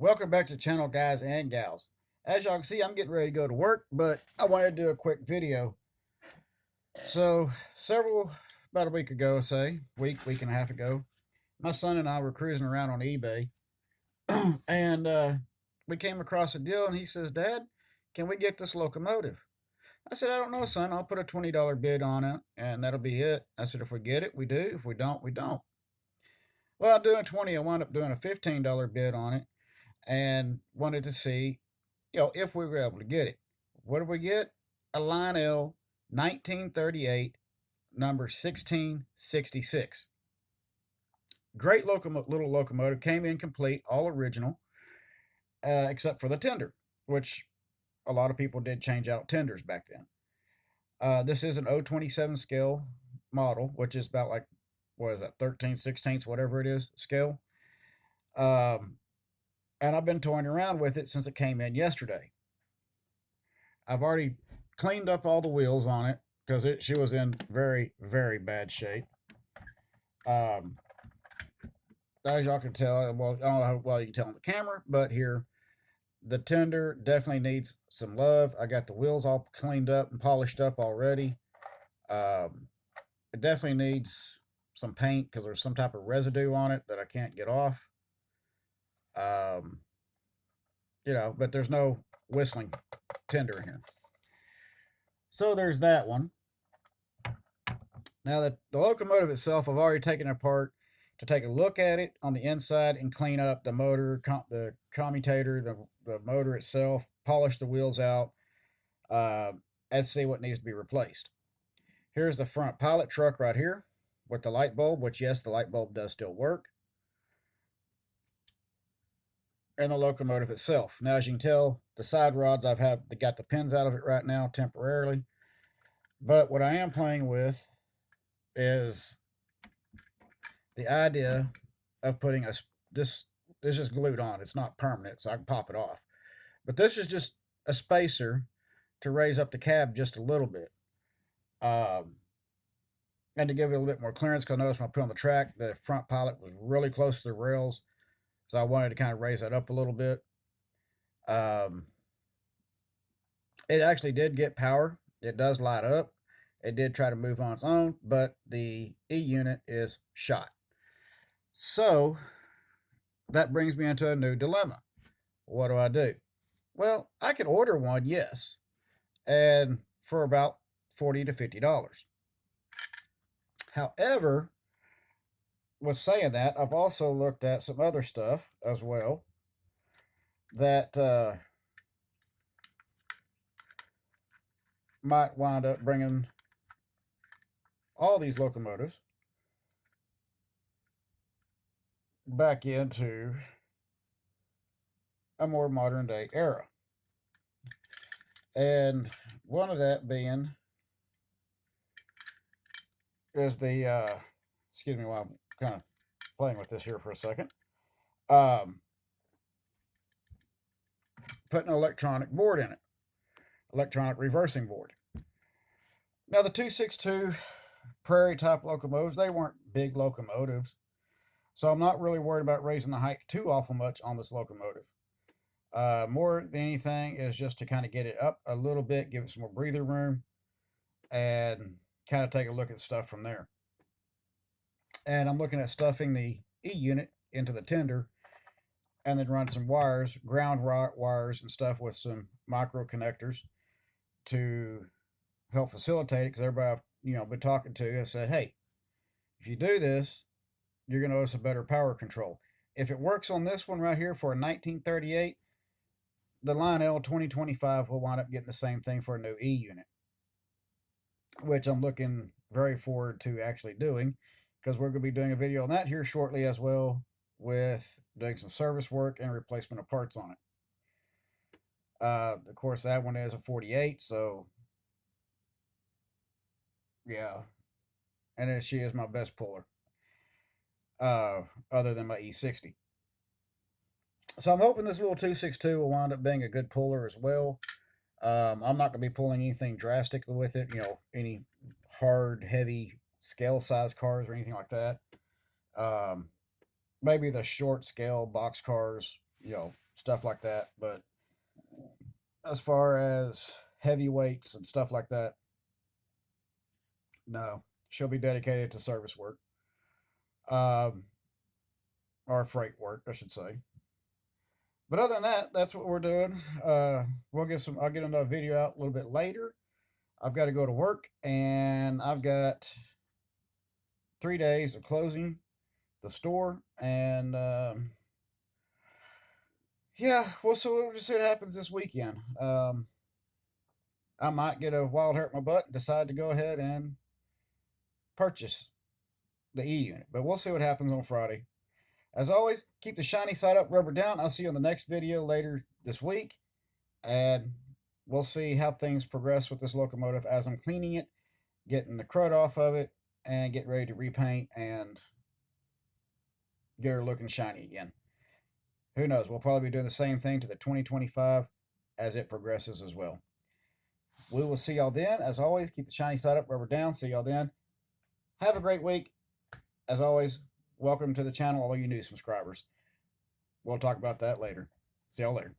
Welcome back to the channel, guys and gals. As y'all can see, I'm getting ready to go to work, but I wanted to do a quick video. So, about a week ago, week and a half ago, my son and I were cruising around on eBay, and we came across a deal, and he says, "Dad, can we get this locomotive?" I said, "I don't know, son. I'll put a $20 bid on it, and that'll be it." I said, "If we get it, we do. If we don't, we don't." Well, doing 20, I wound up doing a $15 bid on it, and wanted to see, if we were able to get it. What did we get? A Lionel 1938, number 1666. Great little locomotive, came in complete, all original, except for the tender, which a lot of people did change out tenders back then. This is an 027 scale model, which is about like, what is that, 13 16ths, whatever it is, scale. And I've been toying around with it since it came in yesterday. I've already cleaned up all the wheels on it because she was in very, very bad shape. As y'all can tell, well, I don't know how well you can tell on the camera, but here, the tender definitely needs some love. I got the wheels all cleaned up and polished up already. It definitely needs some paint because there's some type of residue on it that I can't get off. But there's no whistling tender in here. So there's that one. Now, the locomotive itself, I've already taken it apart to take a look at it on the inside and clean up the motor, the commutator, the motor itself, polish the wheels out, and see what needs to be replaced. Here's the front pilot truck right here with the light bulb, which, yes, the light bulb does still work. And the locomotive itself. Now, as you can tell, the side rods, got the pins out of it right now temporarily. But what I am playing with is the idea of putting this is just glued on. It's not permanent, so I can pop it off. But this is just a spacer to raise up the cab just a little bit. And to give it a little bit more clearance, because I noticed when I put on the track, the front pilot was really close to the rails. So I wanted to kind of raise that up a little bit. It actually did get power. It does light up. It did try to move on its own, but the E unit is shot. So that brings me into a new dilemma. What do I do? Well, I could order one, yes, and for about $40 to $50. However, with saying that, I've also looked at some other stuff as well that might wind up bringing all these locomotives back into a more modern day era. And one of that being is the, excuse me while I'm kind of playing with this here for a second, putting an electronic board in it, electronic reversing board. Now, the 262 Prairie type locomotives, they weren't big locomotives, so I'm not really worried about raising the height too awful much on this locomotive. More than anything is just to kind of get it up a little bit, give it some more breather room, and kind of take a look at stuff from there. And I'm looking at stuffing the E unit into the tender and then run some wires, ground wires and stuff with some micro connectors to help facilitate it, because everybody I've been talking to has said, hey, if you do this, you're going to notice a better power control. If it works on this one right here for a 1938, the Lionel 2025 will wind up getting the same thing for a new E unit, which I'm looking very forward to actually doing, because we're going to be doing a video on that here shortly as well, with doing some service work and replacement of parts on it. Of course, that one is a 48, so yeah. And then she is my best puller, other than my E60. So I'm hoping this little 262 will wind up being a good puller as well. I'm not going to be pulling anything drastic with it, any hard, heavy scale size cars or anything like that. Maybe the short scale box cars, stuff like that. But as far as heavyweights and stuff like that, no. She'll be dedicated to service work. Um, or freight work, I should say. But other than that, that's what we're doing. I'll get another video out a little bit later. I've got to go to work, and I've got 3 days of closing the store, and yeah, we'll just see what happens this weekend. I might get a wild hurt in my butt and decide to go ahead and purchase the E unit, but we'll see what happens on Friday. As always, keep the shiny side up, rubber down. I'll see you on the next video later this week, and we'll see how things progress with this locomotive as I'm cleaning it, getting the crud off of it, and get ready to repaint and get her looking shiny again. Who knows? We'll probably be doing the same thing to the 2025 as it progresses as well. We will see y'all then. As always, keep the shiny side up, rubber down. See y'all then. Have a great week. As always, welcome to the channel, all you new subscribers. We'll talk about that later. See y'all later.